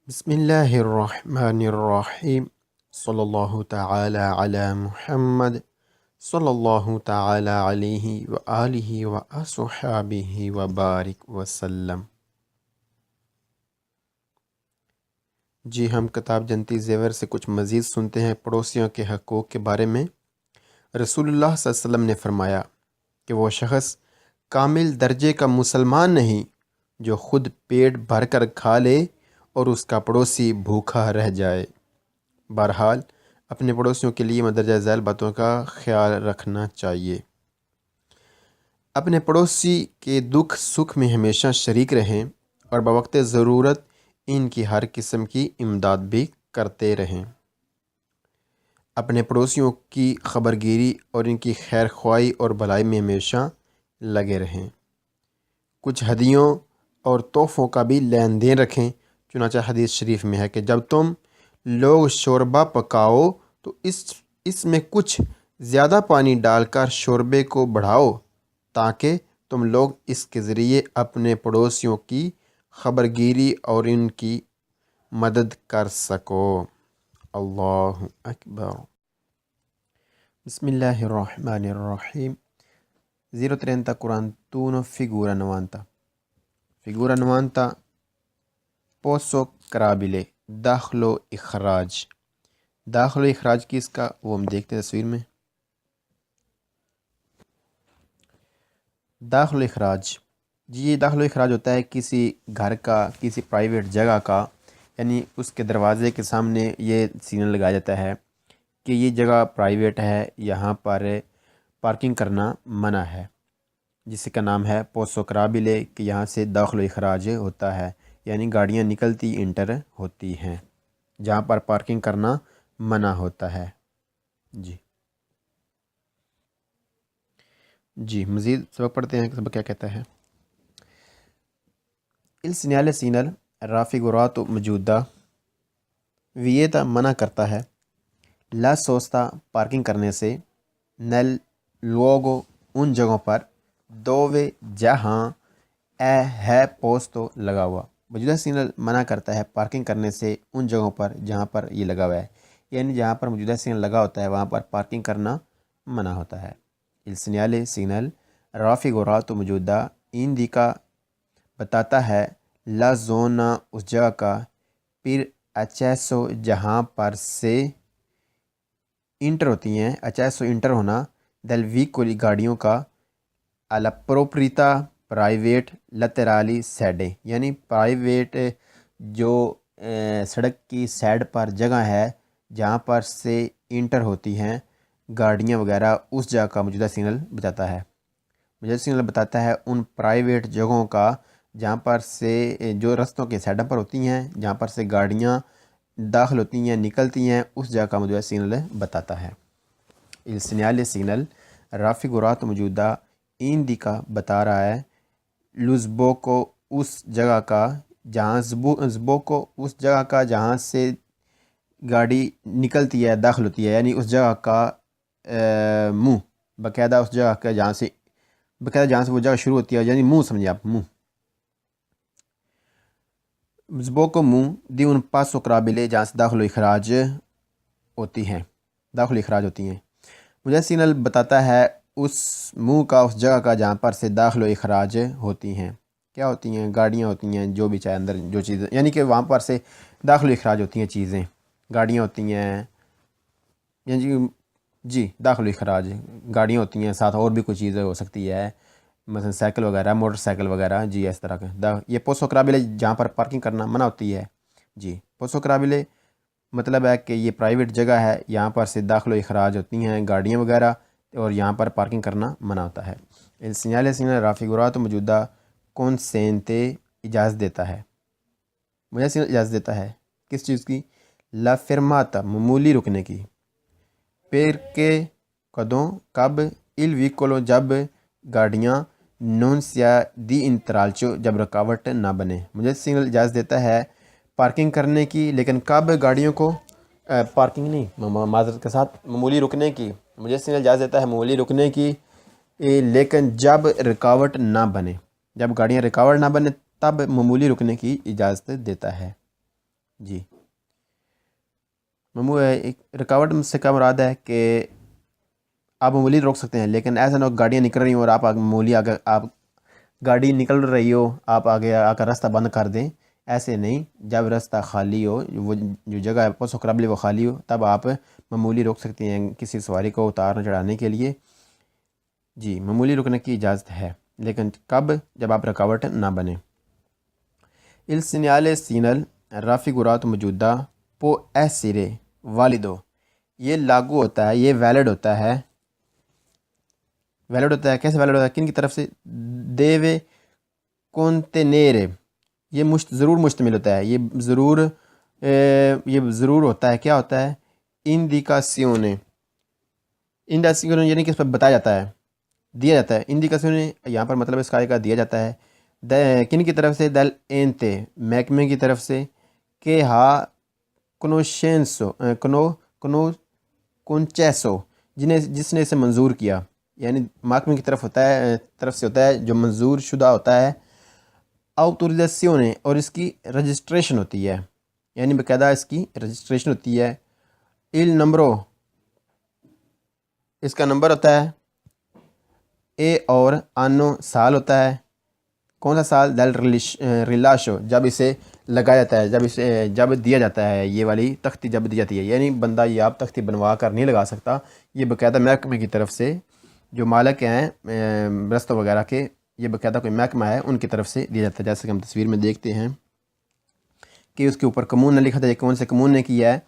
بسم اللہ الرحمن الرحیم صلی اللہ تعالی علی محمد صلی اللہ تعالی علیہ وآلہ وصحبہ وبارک وسلم۔ جی ہم کتاب جنتی زیور سے کچھ مزید سنتے ہیں پڑوسیوں کے حقوق کے بارے میں۔ رسول اللہ صلی اللہ علیہ وسلم نے فرمایا کہ وہ شخص کامل درجے کا مسلمان نہیں جو خود پیٹ بھر کر کھا لے اور اس کا پڑوسی بھوکا رہ جائے۔ بہرحال اپنے پڑوسیوں کے لیے مندرجہ ذیل باتوں کا خیال رکھنا چاہیے۔ اپنے پڑوسی کے دکھ سکھ میں ہمیشہ شریک رہیں اور بوقت ضرورت ان کی ہر قسم کی امداد بھی کرتے رہیں۔ اپنے پڑوسیوں کی خبرگیری اور ان کی خیر خواہی اور بھلائی میں ہمیشہ لگے رہیں۔ کچھ ہدیوں اور تحفوں کا بھی لین دین رکھیں۔ چنانچہ حدیث شریف میں ہے کہ جب تم لوگ شوربہ پکاؤ تو اس میں کچھ زیادہ پانی ڈال کر شوربے کو بڑھاؤ تاکہ تم لوگ اس کے ذریعے اپنے پڑوسیوں کی خبرگیری اور ان کی مدد کر سکو۔ اللہ اکبر۔ بسم اللہ الرحمن الرحیم۔ 030 41 figura 90 figura 90 posso carabile داخل و اخراج۔ داخل و اخراج کس کا وہ ہم دیکھتے ہیں تصویر میں۔ داخل و اخراج، جی یہ داخل و اخراج ہوتا ہے کسی گھر کا، کسی پرائیویٹ جگہ کا، یعنی اس کے دروازے کے سامنے یہ سیگنل لگایا جاتا ہے کہ یہ جگہ پرائیویٹ ہے، یہاں پر پارکنگ کرنا منع ہے، جس کا نام ہے پوسو کرابلے، کہ یہاں سے داخل و اخراج ہوتا ہے، یعنی گاڑیاں نکلتی انٹر ہوتی ہیں، جہاں پر پارکنگ کرنا منع ہوتا ہے۔ جی مزید سبق پڑھتے ہیں کہ سبق کیا کہتا ہے۔ il segnale signal raffigurato موجودہ ویتا منع کرتا ہے لا سوستا پارکنگ کرنے سے nel luogo ان جگہوں پر dove جہاں ہے پوسٹو لگا ہوا۔ موجودہ سگنل منع کرتا ہے پارکنگ کرنے سے ان جگہوں پر جہاں پر یہ لگا ہوا ہے، یعنی جہاں پر موجودہ سگنل لگا ہوتا ہے وہاں پر پارکنگ کرنا منع ہوتا ہے۔ il segnale signal raffigurato موجودہ indica بتاتا ہے لا زونا اس جگہ کا پر accesso جہاں پر سے انٹر ہوتی ہیں، accesso انٹر ہونا del veicoli گاڑیوں کا alla proprietà private laterali sede یعنی پرائیویٹ جو سڑک کی سائڈ پر جگہ ہے جہاں پر سے انٹر ہوتی ہیں گاڑیاں وغیرہ، اس جگہ کا موجودہ سگنل بتاتا ہے۔ موجودہ سگنل بتاتا ہے ان پرائیویٹ جگہوں کا جہاں پر سے جو رستوں کے سائڈ پر ہوتی ہیں، جہاں پر سے گاڑیاں داخل ہوتی ہیں نکلتی ہیں، اس جگہ کا موجودہ سگنل بتاتا ہے۔ il segnale signal raffigurato موجودہ indica بتا رہا ہے لوزبو کو اس جگہ کا جہاں زبو کو اس جگہ کا جہاں سے گاڑی نکلتی ہے داخل ہوتی ہے، یعنی اس جگہ کا منہ، باقاعدہ اس جگہ کا جہاں سے وہ جگہ شروع ہوتی ہے، یعنی منہ سمجھے آپ، منہ زبو کو منہ دی ان پاسو کرابلے جہاں سے داخل و اخراج ہوتی ہیں، داخل و اخراج ہوتی ہیں۔ مجھے سگنل بتاتا ہے اس منہ کا، اس جگہ کا جہاں پر سے داخل و اخراج ہوتی ہیں۔ کیا ہوتی ہیں؟ گاڑیاں ہوتی ہیں، جو بھی چاہے اندر جو چیزیں، یعنی کہ وہاں پر سے داخل و اخراج ہوتی ہیں چیزیں، گاڑیاں ہوتی ہیں، یعنی جی داخل و اخراج گاڑیاں ہوتی ہیں، ساتھ اور بھی کوئی چیزیں ہو سکتی ہے، مثلا سائیکل وغیرہ، موٹر سائیکل وغیرہ، جی اس طرح کا۔ یہ پوسو کرابلے جہاں پر پارکنگ کرنا منع ہوتی ہے۔ جی پوسو کرابلے مطلب ہے کہ یہ پرائیویٹ جگہ ہے، یہاں پر سے داخل و اخراج ہوتی ہیں گاڑیاں وغیرہ، اور یہاں پر پارکنگ کرنا منع ہوتا ہے۔ il segnale signal raffigurato موجودہ consente اجازت دیتا ہے، مجھے سگنل اجازت دیتا ہے کس چیز کی؟ لا fermata معمولی رکنے کی، perché کب il vicolo جب گاڑیاں non sia di intralcio جب رکاوٹ نہ بنے۔ مجھے سگنل اجازت دیتا ہے پارکنگ کرنے کی، لیکن کب گاڑیوں کو پارکنگ نہیں، معذرت کے ساتھ معمولی رکنے کی، مجھے سگنل اجازت دیتا ہے معمولی رکنے کی، لیکن جب رکاوٹ نہ بنے، جب گاڑیاں رکاوٹ نہ بنے تب معمولی رکنے کی اجازت دیتا ہے۔ جی رکاوٹ سے کیا مراد ہے کہ آپ معمولی روک سکتے ہیں، لیکن ایسا نہ ہو گاڑیاں نکل رہی ہوں اور آپ معمولی آگے آپ گاڑی نکل رہی ہو آپ آگے آ کر راستہ بند کر دیں، ایسے نہیں۔ جب راستہ خالی ہو، وہ جو جگہ ہے پوسو قبل وہ خالی ہو، تب آپ معمولی روک سکتے ہیں کسی سواری کو اتارنے چڑھانے کے لیے۔ جی معمولی رکنے کی اجازت ہے، لیکن کب؟ جب آپ رکاوٹ نہ بنے۔ Il segnale سینل رافگورات موجودہ پو ایسرے والیدو، یہ لاگو ہوتا ہے، یہ ویلڈ ہوتا ہے۔ ویلڈ ہوتا ہے کیسے ویلڈ ہوتا ہے؟ کن کی طرف سے؟ دیوے کونتینیرے، یہ ضرور مشتمل ہوتا ہے، یہ ضرور ہوتا ہے۔ کیا ہوتا ہے؟ انڈیکاسیونے، انڈیکاسیونے یعنی کہ اس پر بتایا جاتا ہے، دیا جاتا ہے۔ انڈیکاسیونے یہاں پر مطلب اس کا دیا جاتا ہے۔ کن کی طرف سے؟ دل اینتے، محکمے کی طرف سے، کہ ہا کنوشینسو کنچیسو، جس نے اسے منظور کیا، یعنی محکمے کی طرف سے ہوتا ہے جو منظور شدہ ہوتا ہے۔ آوتوریزاسیونے، اور اس کی رجسٹریشن ہوتی ہے، یعنی باقاعدہ اس کی رجسٹریشن ہوتی ہے۔ ایل نمبرو، اس کا نمبر ہوتا ہے۔ اے اور آنو، سال ہوتا ہے۔ کون سا سال؟ دل ریلاشو، جب اسے لگایا جاتا ہے، جب دیا جاتا ہے، یہ والی تختی جب دی جاتی ہے، یعنی بندہ یہ آپ تختی بنوا کر نہیں لگا سکتا، یہ باقاعدہ محکمے کی طرف سے جو مالک ہیں رستوں وغیرہ کے، یہ باقاعدہ کوئی محکمہ ہے ان کی طرف سے دیا جاتا ہے۔ جیسے کہ ہم تصویر میں دیکھتے ہیں کہ اس کے اوپر کمون نے لکھا تھا، یہ کون سے کمون نے کیا ہے،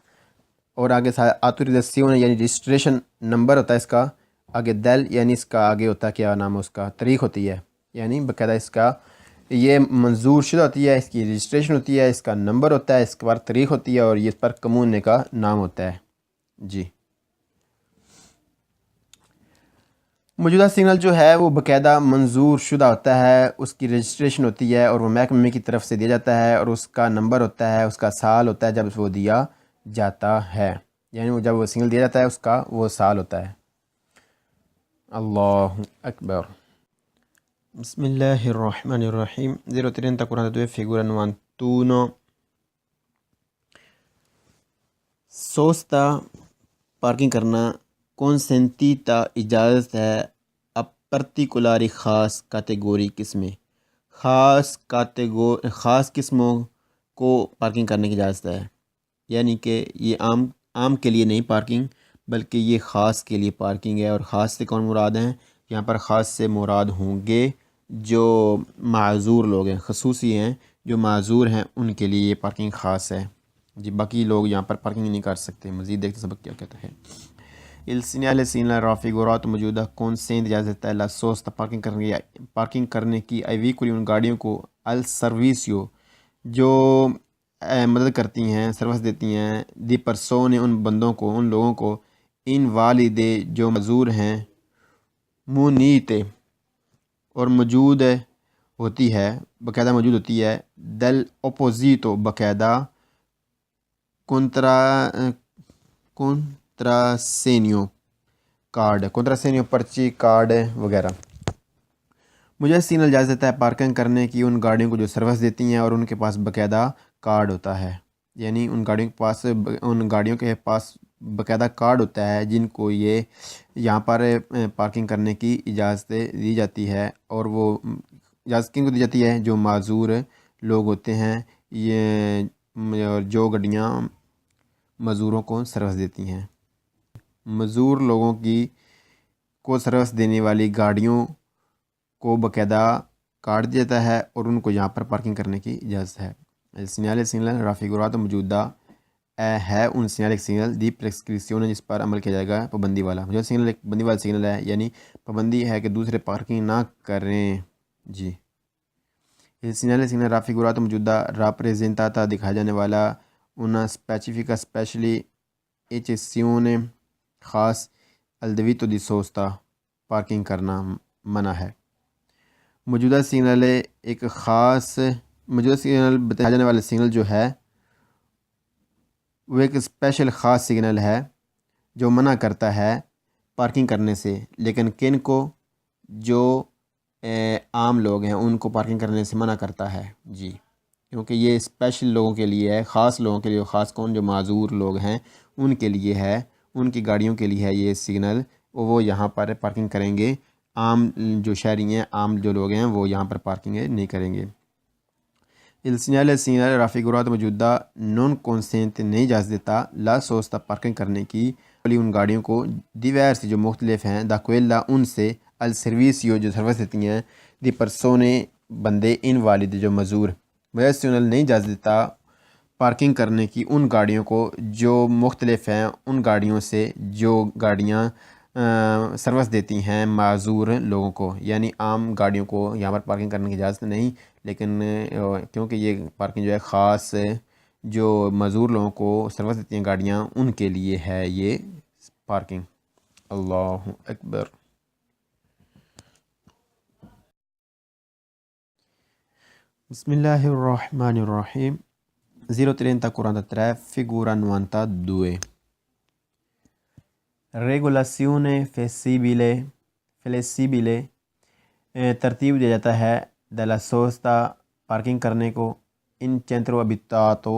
اور آگے آتوریزاسیون یعنی رجسٹریشن نمبر ہوتا ہے اس کا، آگے دل یعنی اس کا آگے ہوتا ہے کیا نام ہے اس کا، تاریخ ہوتی ہے، یعنی باقاعدہ اس کا یہ منظور شدہ ہوتی ہے، اس کی رجسٹریشن ہوتی ہے، اس کا نمبر ہوتا ہے، اس کے بعد تاریخ ہوتی ہے، اور یہ اس پر کمونے کا نام ہوتا ہے۔ جی موجودہ سگنل جو ہے وہ باقاعدہ منظور شدہ ہوتا ہے، اس کی رجسٹریشن ہوتی ہے، اور وہ محکمے کی طرف سے دیا جاتا ہے، اور اس کا نمبر ہوتا ہے، اس کا سال ہوتا ہے جب وہ دیا جاتا ہے، یعنی وہ جب وہ سگنل دیا جاتا ہے اس کا وہ سال ہوتا ہے۔ اللہ اکبر۔ بسم اللہ الرحمن الرحیم۔ 030 figura 91 سوستا پارکنگ کرنا کونسنتیتا اجازت ہے اب پرٹیکولاری خاص کیٹیگوری قسمیں، خاص قسموں کو پارکنگ کرنے کی اجازت ہے، یعنی کہ یہ عام کے لیے نہیں پارکنگ، بلکہ یہ خاص کے لیے پارکنگ ہے۔ اور خاص سے کون مراد ہیں؟ یہاں پر خاص سے مراد ہوں گے جو معذور لوگ ہیں، خصوصی ہیں، جو معذور ہیں ان کے لیے یہ پارکنگ خاص ہے۔ جی باقی لوگ یہاں پر پارکنگ نہیں کر سکتے۔ مزید دیکھتے سبق کیا کہتا ہے۔ Il segnale segnala raffigurato موجودہ کون سین اجازت ہے لا سوستا پارکنگ کرنے کی ای ویکولی ان گاڑیوں کو ال سرویسیو جو مدد کرتی ہیں، سروس دیتی ہیں، دی پرسونے ان بندوں کو، ان لوگوں کو، ان والدے جو معذور ہیں، مونیتے اور موجود ہوتی ہے، باقاعدہ موجود ہوتی ہے، دل اپوزیٹو باقاعدہ کنتراسینیو کارڈ، کنتراسینیو پرچی کارڈ وغیرہ۔ مجھے سگنل اجازت دیتا ہے پارکنگ کرنے کی ان گاڑیوں کو جو سروس دیتی ہیں اور ان کے پاس باقاعدہ کارڈ ہوتا ہے، یعنی ان گاڑیوں کے پاس باقاعدہ کارڈ ہوتا ہے جن کو یہ یہاں پر پارکنگ کرنے کی اجازت دی جاتی ہے۔ اور وہ اجازت کن کو دی جاتی ہے؟ جو معذور لوگ ہوتے ہیں، یہ جو گاڑیاں معذوروں کو سروس دیتی ہیں۔ معذور لوگوں کو سروس دینے والی گاڑیوں کو باقاعدہ کارڈ دیا جاتا ہے اور ان کو یہاں پر پارکنگ کرنے کی اجازت ہے۔ سگنل رافگوراتو موجودہ ہے ان سگنل ایک سگنل دی پریسکرپشن ہے جس پر عمل کیا جائے گا، پابندی والا۔ مجھے سگنل ایک پابندی والا سگنل ہے، یعنی پابندی ہے کہ دوسرے پارکنگ نہ کریں۔ جی سگنل رافگوراتو موجودہ راپریزنٹاتا دکھایا جانے والا una specifica specially eccezione خاص الدویتو دی سوستا پارکنگ کرنا منع ہے۔ موجودہ سگنل ایک خاص موجودہ سگنل بتایا جانے والا سگنل جو ہے وہ ایک اسپیشل خاص سگنل ہے جو منع کرتا ہے پارکنگ کرنے سے، لیکن کن کو؟ جو عام لوگ ہیں ان کو پارکنگ کرنے سے منع کرتا ہے۔ جی کیونکہ یہ اسپیشل لوگوں کے لیے ہے، خاص لوگوں کے لیے، خاص کون جو معذور لوگ ہیں ان کے لیے ہے، ان کی گاڑیوں کے لیے ہے یہ سگنل، وہ یہاں پر پارکنگ کریں گے۔ عام جو شہری ہیں، عام جو لوگ ہیں وہ یہاں پر پارکنگ نہیں کریں گے۔ Il segnale raffigurato موجودہ non consente نہیں اجازت دیتا لا سوستا پارکنگ کرنے کی ان گاڑیوں کو diversi جو مختلف ہیں da quella ان سے al servizio جو سروس دیتی ہیں di persone بندے invalidi جو معذور ویسٹنل نہیں اجازت دیتا پارکنگ کرنے کی ان گاڑیوں کو جو مختلف ہیں ان گاڑیوں سے جو گاڑیاں سروس دیتی ہیں معذور لوگوں کو، یعنی عام گاڑیوں کو یہاں پر پارکنگ کرنے کی اجازت نہیں، لیکن کیونکہ یہ پارکنگ جو ہے خاص جو معذور لوگوں کو سروس دیتی ہیں گاڑیاں ان کے لیے ہے یہ پارکنگ۔ اللہ اکبر۔ بسم اللہ الرحمن الرحیم۔ 030 43 figura 92 regolazione flessibile ترتیب دیا جاتا ہے della sosta پارکنگ کرنے کو ان centro abitato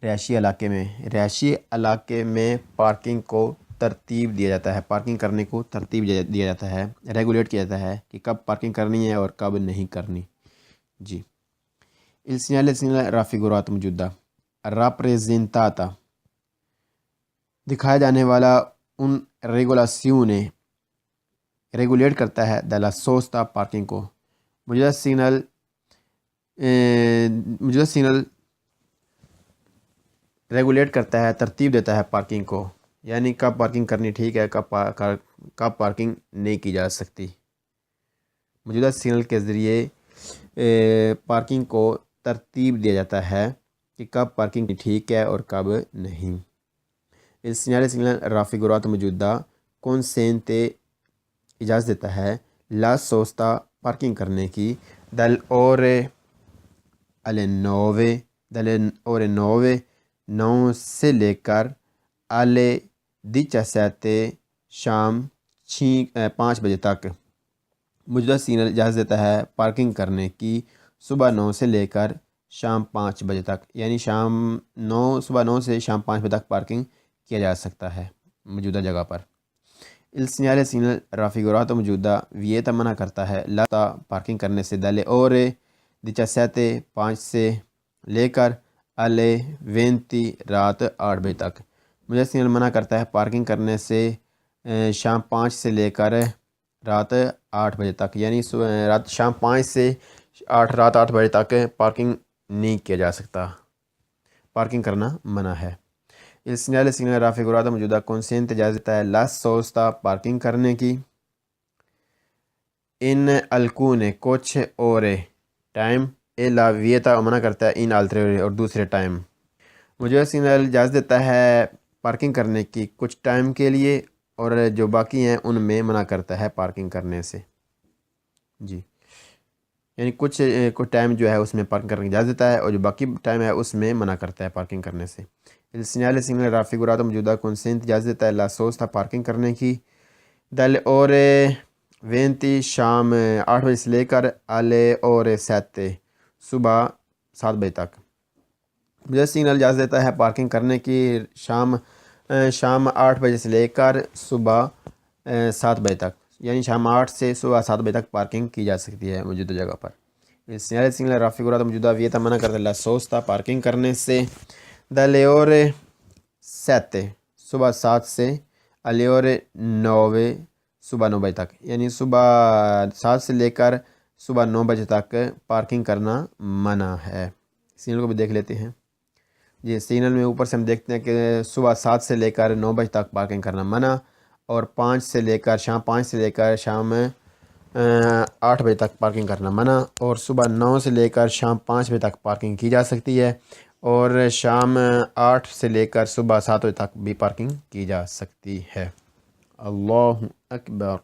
رہائشی علاقے میں، رہائشی علاقے میں پارکنگ کو ترتیب دیا جاتا ہے، پارکنگ کرنے کو ترتیب دیا جاتا ہے، ریگولیٹ کیا جاتا ہے کہ کب پارکنگ کرنی ہے اور کب نہیں کرنی۔ جی il segnale raffigurato موجودہ rappresentata دکھایا جانے والا ان ریگولاسیونے ریگولیٹ کرتا ہے della sosta پارکنگ کو، موجودہ سگنل ریگولیٹ کرتا ہے، ترتیب دیتا ہے پارکنگ کو، یعنی کب پارکنگ کرنی ٹھیک ہے، کب پارکنگ نہیں کی جا سکتی۔ موجودہ سگنل کے ذریعے پارکنگ کو ترتیب دیا جاتا ہے کہ کب پارکنگ ٹھیک ہے اور کب نہیں۔ اس سگنل raffigurato موجودہ consente اجازت دیتا ہے لا سوستا پارکنگ کرنے کی dalle ore alle 9 9 سے لے کر alle 17 شام 5 بجے تک۔ موجودہ سگنل اجازت دیتا ہے پارکنگ کرنے کی صبح 9 سے لے کر شام 5 بجے تک، یعنی صبح 9 سے شام 5 بجے تک پارکنگ کیا جا سکتا ہے موجودہ جگہ پر۔ il segnale raffigurato موجودہ ویتا منع کرتا ہے لا پارکنگ کرنے سے dalle ore 17 5 سے لے کر alle 20 رات 8 بجے تک۔ موجودہ سگنل منع کرتا ہے پارکنگ کرنے سے شام 5 سے لے کر رات 8 بجے تک، یعنی شام 5 سے رات 8 بجے تک پارکنگ نہیں کیا جا سکتا، پارکنگ کرنا منع ہے۔ il segnale raffigurato موجودہ consente اجازت دیتا ہے لا سوستا پارکنگ کرنے کی in alcune کچھ ore time e la vieta منع کرتا ہے in altre ore اور دوسرے ٹائم۔ موجودہ سگنل اجازت دیتا ہے پارکنگ کرنے کی کچھ ٹائم کے لیے اور جو باقی ہیں ان میں منع کرتا ہے پارکنگ کرنے سے۔ جی یعنی کچھ ٹائم جو ہے اس میں پارکنگ کرنے کی اجازت دیتا ہے اور جو باقی ٹائم ہے اس میں منع کرتا ہے پارکنگ کرنے سے۔ il segnale raffigurato موجودہ consente اجازت دیتا ہے لا سوستا پارکنگ کرنے کی dalle ore 20 شام 8 بجے سے لے کر alle ore 7 صبح 7 بجے تک۔ موجودہ سگنل اجازت دیتا ہے پارکنگ کرنے کی شام 8 بجے سے لے کر صبح 7 بجے تک، یعنی شام 8 سے صبح 7 بجے تک پارکنگ کی جا سکتی ہے موجودہ جگہ پر۔ اس سگنل raffigurato موجودہ ویتا منع کرتا ہے لا سوستا پارکنگ کرنے سے dalle ore 7 صبح 7 سے alle ore 9 صبح 9 بجے تک، یعنی صبح 7 سے لے کر صبح 9 بجے تک پارکنگ کرنا منع ہے۔ سگنل کو بھی دیکھ لیتے ہیں۔ یہ سگنل میں اوپر سے ہم دیکھتے ہیں کہ صبح 7 سے لے کر 9 بجے تک پارکنگ کرنا منع، اور شام 5 سے لے کر شام 8 بجے تک پارکنگ کرنا منع، اور صبح 9 سے لے کر شام 5 بجے تک پارکنگ کی جا سکتی ہے، اور شام 8 سے لے کر صبح 7 بجے تک بھی پارکنگ کی جا سکتی ہے۔ اللہ اکبر۔